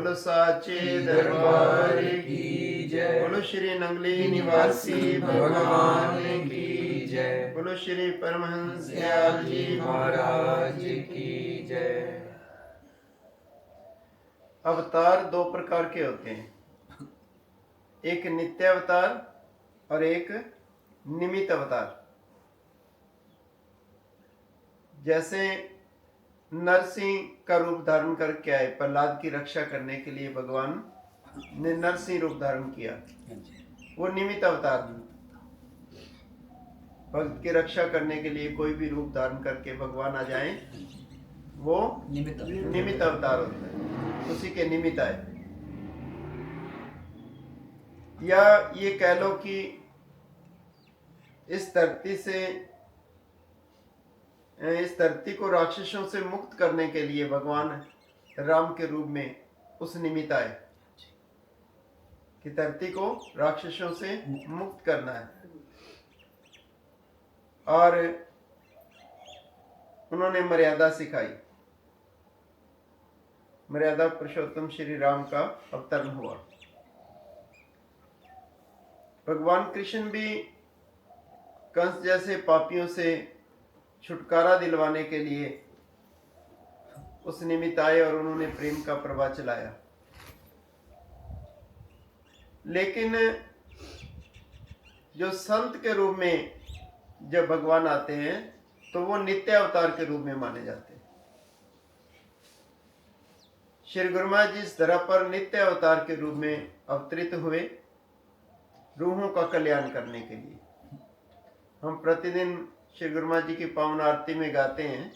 बोलो साचे दरबार की जय। बोलो श्री नंगली निवासी भगवान की जय। बोलो श्री परमहंस दयाल जी महाराज की जय। अवतार दो प्रकार के होते हैं, एक नित्य अवतार और एक निमित्त अवतार। जैसे नरसिंह का रूप धारण करके आए, प्रहलाद की रक्षा करने के लिए भगवान ने नरसिंह रूप धारण किया, वो निमित्त अवतार था। भक्त की रक्षा करने के लिए कोई भी रूप धारण करके भगवान आ जाए, वो निमित्त अवतार होता है, उसी के निमित्त आए। या ये कह लो कि इस धरती को राक्षसों से मुक्त करने के लिए भगवान राम के रूप में उस निमित्त आए कि धरती को राक्षसों से मुक्त करना है। और उन्होंने मर्यादा सिखाई, मर्यादा पुरुषोत्तम श्री राम का अवतरण हुआ। भगवान कृष्ण भी कंस जैसे पापियों से छुटकारा दिलवाने के लिए उस निमित्त आए और उन्होंने प्रेम का प्रवाह चलाया। लेकिन जो संत के रूप में जब भगवान आते हैं तो वो नित्य अवतार के रूप में माने जाते हैं। श्री गुरु महाराज जी इस धरा पर नित्य अवतार के रूप में अवतरित हुए, रूहों का कल्याण करने के लिए। हम प्रतिदिन श्री गुरु महाराज जी की पावन आरती में गाते हैं,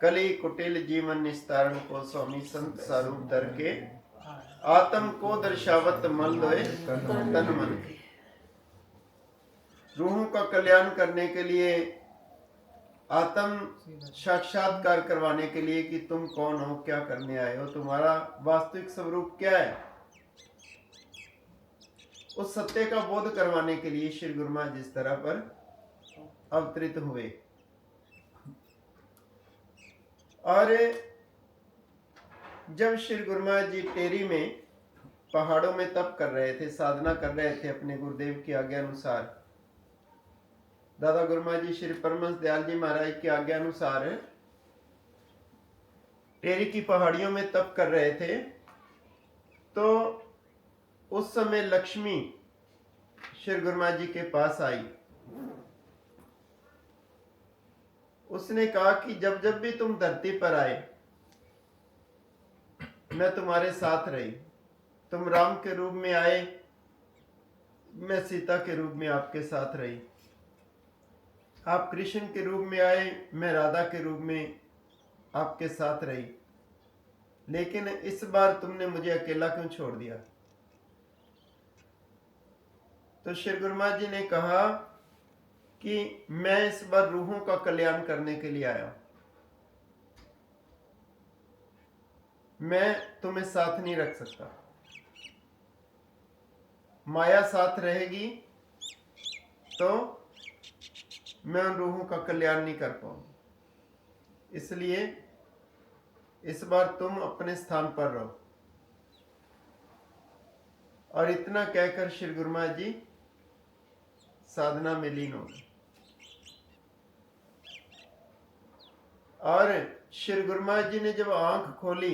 कली कुटिल जीवन निस्तारण को स्वामी संत स्वरूप धर के, आत्म को दर्शावत मल दोए तन मन के। रूहों का कल्याण करने के लिए, आत्म साक्षात्कार करवाने के लिए कि तुम कौन हो, क्या करने आए हो, तुम्हारा वास्तविक स्वरूप क्या है, उस सत्य का बोध करवाने के लिए श्री गुरु महाराज जिस तरह पर अवतरित हुए। और जब श्री गुरु महाराज जी टेरी में पहाड़ों में तप कर रहे थे, साधना कर रहे थे अपने गुरुदेव की आज्ञा अनुसार, दादा गुरु महाराज जी श्री परमहंस दयाल जी महाराज की आज्ञा अनुसार टेरी की पहाड़ियों में तप कर रहे थे, तो उस समय लक्ष्मी श्री गुरु महाराज जी के पास आई। उसने कहा कि जब जब भी तुम धरती पर आए मैं तुम्हारे साथ रही। तुम राम के रूप में आए, मैं सीता के रूप में आपके साथ रही। आप कृष्ण के रूप में आए, मैं राधा के रूप में आपके साथ रही। लेकिन इस बार तुमने मुझे अकेला क्यों छोड़ दिया? तो श्री गुरु महाराज जी ने कहा कि मैं इस बार रूहों का कल्याण करने के लिए आया, मैं तुम्हें साथ नहीं रख सकता। माया साथ रहेगी तो मैं उन रूहों का कल्याण नहीं कर पाऊंगा, इसलिए इस बार तुम अपने स्थान पर रहो। और इतना कहकर श्री गुरु महाराज जी साधना में लीन हो गए। और श्री गुरु महाराज जी ने जब आंख खोली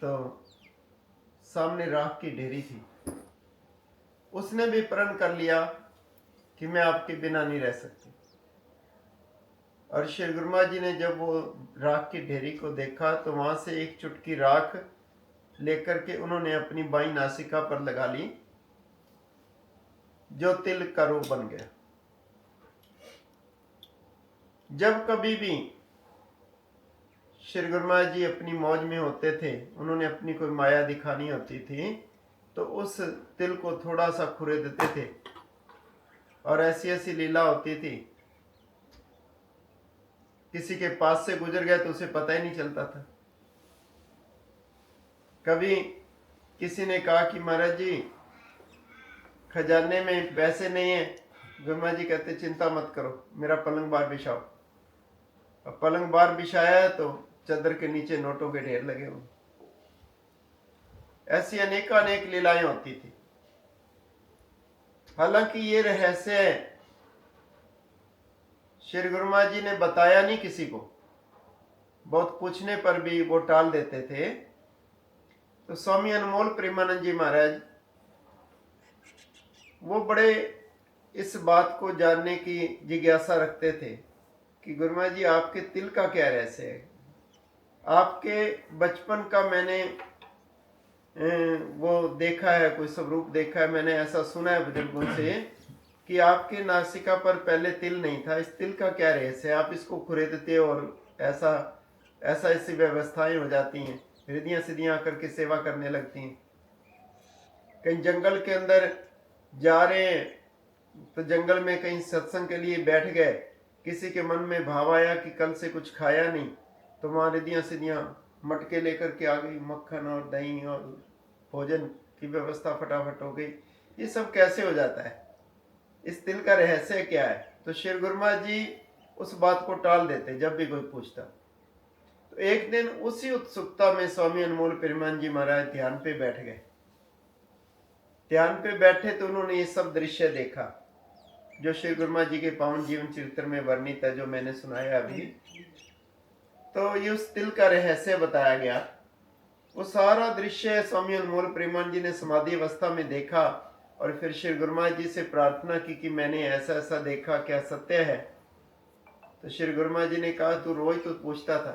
तो सामने राख की ढेरी थी। उसने भी प्रण कर लिया कि मैं आपके बिना नहीं रह सकती। और श्री गुरु महाराज जी ने जब वो राख की ढेरी को देखा तो वहां से एक चुटकी राख लेकर के उन्होंने अपनी बाईं नासिका पर लगा ली, जो तिल का रूप बन गया। जब कभी भी श्री गुरु महाराज जी अपनी मौज में होते थे, उन्होंने अपनी कोई माया दिखानी होती थी, तो उस तिल को थोड़ा सा खुरे देते थे और ऐसी ऐसी लीला होती थी, किसी के पास से गुजर गया तो उसे पता ही नहीं चलता था। कभी किसी ने कहा कि महाराज जी खजाने में पैसे नहीं है। गुरु महाराज जी कहते चिंता मत करो, मेरा पलंग बार बिछाओ। अब पलंग बार बिछाया है तो चादर के नीचे नोटों के ढेर लगे हुए। ऐसी अनेकानेक लीलाएं होती थी। हालांकि ये रहस्य श्री गुरु महाराज जी ने बताया नहीं किसी को, बहुत पूछने पर भी वो टाल देते थे। तो स्वामी अनमोल प्रेमानंद जी महाराज वो बड़े इस बात को जानने की जिज्ञासा रखते थे कि गुरु महाराज जी आपके तिल का क्या रहस्य है। आपके बचपन का मैंने वो देखा है, कोई स्वरूप देखा है, मैंने ऐसा सुना है बुजुर्गों से कि आपके नासिका पर पहले तिल नहीं था। इस तिल का क्या रहस्य है? आप इसको खुरेदते और ऐसा ऐसा ऐसी व्यवस्थाएं हो जाती हैं, रिद्धियां सिद्धियां करके सेवा करने लगती हैं। कहीं जंगल के अंदर जा रहे हैं तो जंगल में कहीं सत्संग के लिए बैठ गए, किसी के मन में भाव आया कि कल से कुछ खाया नहीं, तो वहां रिद्धियां सिद्धियां मटके लेकर के आ गई, मक्खन और दही और भोजन की व्यवस्था फटाफट हो गई। ये सब कैसे हो जाता है? इस तिल का रहस्य क्या है? तो श्री गुरु महाराज जी उस बात को टाल देते जब भी कोई पूछता। तो एक दिन उसी उत्सुकता में स्वामी अनमोल प्रेमानंद जी महाराज ध्यान पे बैठ गए। ध्यान पे बैठे तो उन्होंने ये सब दृश्य देखा जो श्री गुरु महाराज जी के पावन जीवन चरित्र में वर्णित है, जो मैंने सुनाया अभी। तो ये उस तिल का रहस्य बताया गया। वो सारा दृश्य स्वामी अनमोल प्रेमानंद जी ने समाधि अवस्था में देखा और फिर श्री गुरु महाराज जी से प्रार्थना की कि मैंने ऐसा ऐसा देखा, क्या सत्य है? तो श्री गुरु महाराज जी ने कहा तू रोज तो पूछता था,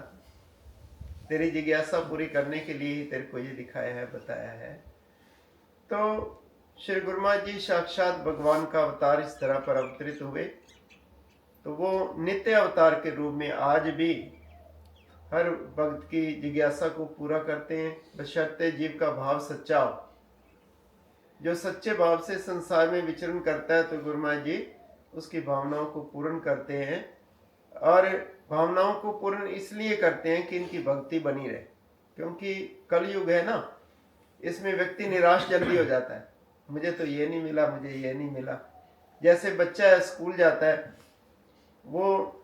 तेरी जिज्ञासा पूरी करने के लिए ही तेरे को ये दिखाया है, बताया है। तो श्री गुरु महाराज जी साक्षात भगवान का अवतार इस तरह पर अवतरित हुए। तो वो नित्य अवतार के रूप में आज भी हर भक्त की जिज्ञासा को पूरा करते हैं, बशर्ते जीव का भाव सच्चा हो। जो सच्चे भाव से संसार में विचरण करता है तो गुरु महाराज जी उसकी भावनाओं को पूर्ण करते हैं। और भावनाओं को पूर्ण इसलिए करते हैं कि इनकी भक्ति बनी रहे, क्योंकि कलयुग है ना, इसमें व्यक्ति निराश जल्दी हो जाता है, मुझे तो ये नहीं मिला, मुझे ये नहीं मिला। जैसे बच्चा स्कूल जाता है, वो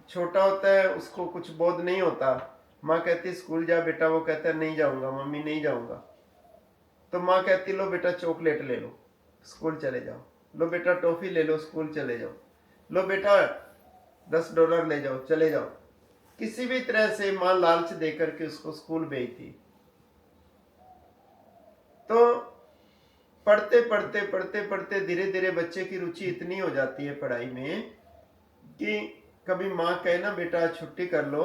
छोटा होता है, उसको कुछ बोध नहीं होता, माँ कहती स्कूल जा बेटा, वो कहता है नहीं जाऊंगा मम्मी, नहीं जाऊंगा। तो माँ कहती लो बेटा चॉकलेट ले लो, स्कूल चले जाओ, लो बेटा टॉफी ले लो, स्कूल चले जाओ, लो बेटा $10 ले जाओ, चले जाओ। किसी भी तरह से माँ लालच देकर के उसको स्कूल भेजती। तो पढ़ते पढ़ते पढ़ते पढ़ते धीरे धीरे बच्चे की रुचि इतनी हो जाती है पढ़ाई में कि कभी माँ कहे ना बेटा छुट्टी कर लो,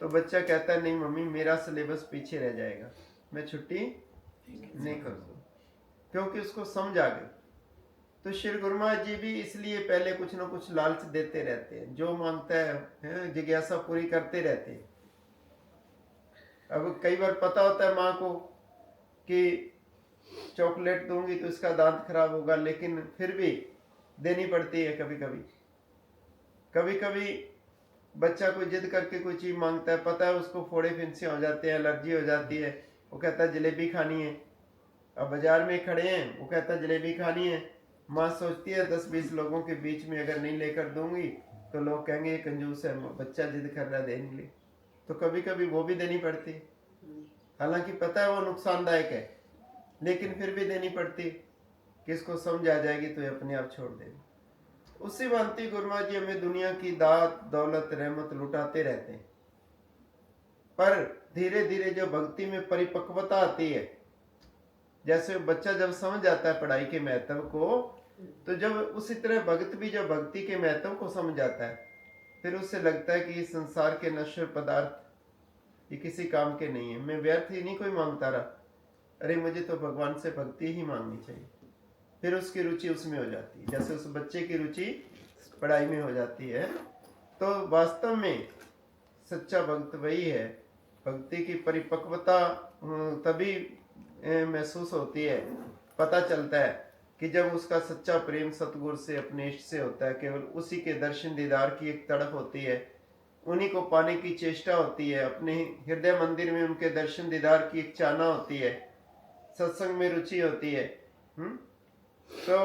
तो बच्चा कहता है नहीं मम्मी मेरा सिलेबस पीछे रह जाएगा, मैं छुट्टी नहीं करूँगा, क्योंकि उसको समझ आ गई। तो श्री गुरु महाराज जी भी इसलिए पहले कुछ ना कुछ लालच देते रहते हैं, जो मांगता है जिज्ञासा पूरी करते रहते हैं। अब कई बार पता होता है माँ को कि चॉकलेट दूंगी तो इसका दांत खराब होगा, लेकिन फिर भी देनी पड़ती है। कभी कभी कभी कभी बच्चा कोई जिद करके कोई चीज मांगता है, पता है उसको फोड़े फिंसियां हो जाते हैं, एलर्जी हो जाती है, वो कहता है जलेबी खानी है। अब बाजार में खड़े हैं, वो कहता है जलेबी खानी है। माँ सोचती है 10-20 लोगों के बीच में अगर नहीं लेकर दूंगी तो लोग कहेंगे ये कंजूस है, बच्चा जिद कर रहा है देने के लिए। तो कभी कभी वो भी देनी पड़ती, हालांकि पता है वो नुकसानदायक है, लेकिन फिर भी देनी पड़ती। किसको समझ आ जाएगी तो ये अपने आप छोड़ देगी। उसी भांति गुरु महाराज जी हमें दुनिया की दात दौलत रहमत लुटाते रहते हैं, पर धीरे धीरे जो भक्ति में परिपक्वता आती है, जैसे बच्चा जब समझ जाता है पढ़ाई के महत्व को, तो जब उसी तरह भक्त भी जब भक्ति के महत्व को समझ जाता है, फिर उससे लगता है कि इस संसार के नश्वर पदार्थ ये किसी काम के नहीं है, मैं व्यर्थ ही नहीं कोई मांगता रहा, अरे मुझे तो भगवान से भक्ति ही मांगनी चाहिए। फिर उसकी रुचि उसमें हो जाती है, जैसे उस बच्चे की रुचि पढ़ाई में हो जाती है। तो वास्तव में सच्चा भक्त वही है। भक्ति की परिपक्वता तभी महसूस होती है, पता चलता है कि जब उसका सच्चा प्रेम सतगुरु से अपने इष्ट से होता है, केवल उसी के दर्शन दीदार की एक तड़प होती है, उन्हीं को पाने की चेष्टा होती है, अपने हृदय मंदिर में उनके दर्शन दीदार की एक चाहना होती है, सत्संग में रुचि होती है। तो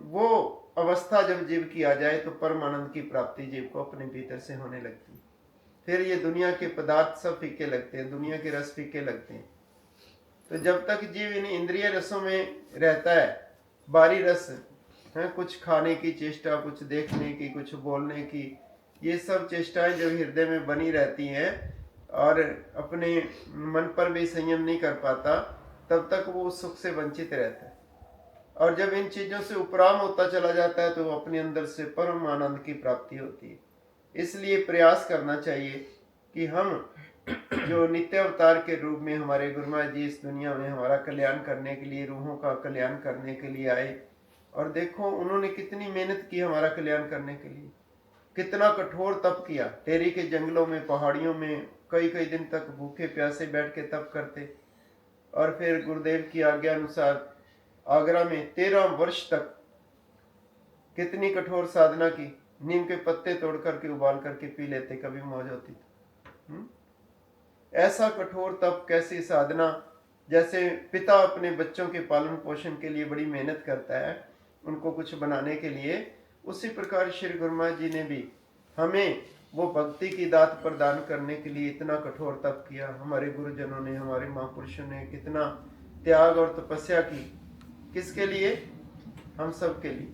वो अवस्था जब जीव की आ जाए तो परमानंद की प्राप्ति जीव को अपने भीतर से होने लगती है। फिर ये दुनिया के पदार्थ सब फीके लगते हैं, दुनिया के रस फीके लगते हैं। तो जब तक जीव इन इंद्रिय रसों में रहता है, बारी रस है, कुछ खाने की चेष्टा, कुछ देखने की, कुछ बोलने की, ये सब चेष्टाएं जब हृदय में बनी रहती हैं और अपने मन पर भी संयम नहीं कर पाता, तब तक वो उस सुख से वंचित रहता है। और जब इन चीजों से उपराम होता चला जाता है तो अपने अंदर से परम आनंद की प्राप्ति होती है। इसलिए प्रयास करना चाहिए कि हम जो नित्य अवतार के रूप में हमारे गुरु महाराज जी इस दुनिया में हमारा कल्याण करने के लिए, रूहों का कल्याण करने के लिए आए। और देखो उन्होंने कितनी मेहनत की हमारा कल्याण करने के लिए, कितना कठोर तप किया। टेरी के जंगलों में, पहाड़ियों में कई कई दिन तक भूखे प्यासे बैठ के तप करते। और फिर गुरुदेव की आज्ञा अनुसार आगरा में 13 वर्ष तक कितनी कठोर साधना की। नीम के पत्ते तोड़ करके उबाल करके पी लेते, कभी मौज होती तो। ऐसा कठोर तप, कैसी साधना। जैसे पिता अपने बच्चों के पालन पोषण के लिए बड़ी मेहनत करता है, उनको कुछ बनाने के लिए, उसी प्रकार श्री गुरु महाराज जी ने भी हमें वो भक्ति की दात प्रदान करने के लिए इतना कठोर तप किया। हमारे गुरुजनों ने, हमारे महापुरुषों ने कितना त्याग और तपस्या की। किसके लिए? हम सब के लिए।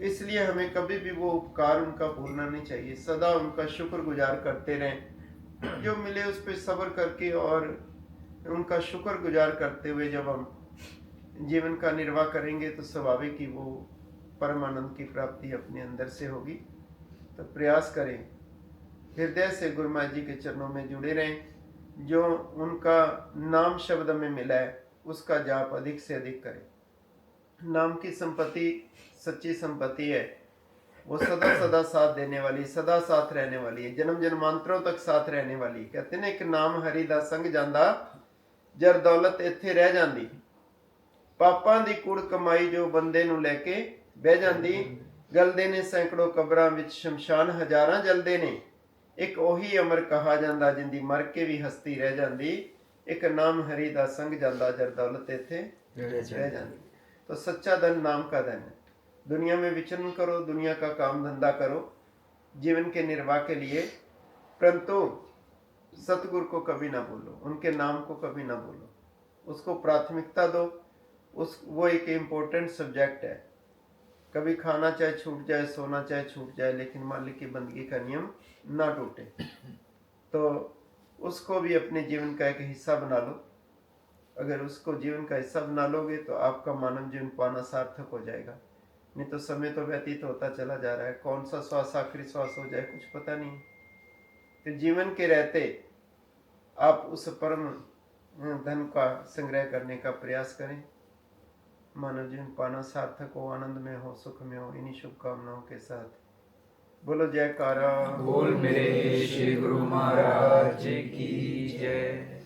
इसलिए हमें कभी भी वो उपकार उनका भूलना नहीं चाहिए, सदा उनका शुक्र गुजार करते रहें। जो मिले उस पर सब्र करके और उनका शुक्र गुजार करते हुए जब हम जीवन का निर्वाह करेंगे तो स्वाभाविक ही वो परमानंद की प्राप्ति अपने अंदर से होगी। तो प्रयास करें, हृदय से गुरु महाराज जी के चरणों में जुड़े रहें। जो उनका नाम शब्द में मिला है उसका जाप अधिक से अधिक करें। नाम की संपत्ति सच्ची संपत्ति है, वो सदा सदा साथ देने वाली, सदा साथ रहने वाली है, जन्म जन्मांतरों तक साथ रहने वाली। कहते ने कि नाम हरि दा संग जांदा, जर दौलत इत्थे रह जांदी। पापां दी कुड़ कमाई जो बंदे नूं लेके बह जांदी। गलदे ने सैकड़ों कबरां विच, शमशान हजारां जलदे ने, एक ओही अमर कहा जांदा, जिंदी मर के भी हस्ती रह जांदी। एक नाम हरि दा संग जांदा, जर दौलत इत्थे रह जांदी। तो सच्चा धन नाम का धन है। दुनिया में विचरण करो, दुनिया का काम धंधा करो जीवन के निर्वाह के लिए, परंतु सतगुरु को कभी ना भूलो, उनके नाम को कभी ना भूलो, उसको प्राथमिकता दो। वो एक इम्पोर्टेंट सब्जेक्ट है। कभी खाना चाहे छूट जाए, सोना चाहे छूट जाए, लेकिन मालिक की बंदगी का नियम ना टूटे। तो उसको भी अपने जीवन का एक हिस्सा बना लो। अगर उसको जीवन का हिस्सा बना लोगे तो आपका मानव जीवन पाना सार्थक हो जाएगा। नहीं तो समय तो व्यतीत होता चला जा रहा है, कौन सा श्वास आखिरी श्वास हो जाए कुछ पता नहीं। तो जीवन के रहते आप उस परम धन का संग्रह करने का प्रयास करें। मानव जीवन पाना सार्थक हो, आनंद में हो, सुख में हो। इन्हीं शुभकामनाओं के साथ बोलो जयकारा। बोल मेरे श्री गुरु महाराज की जय।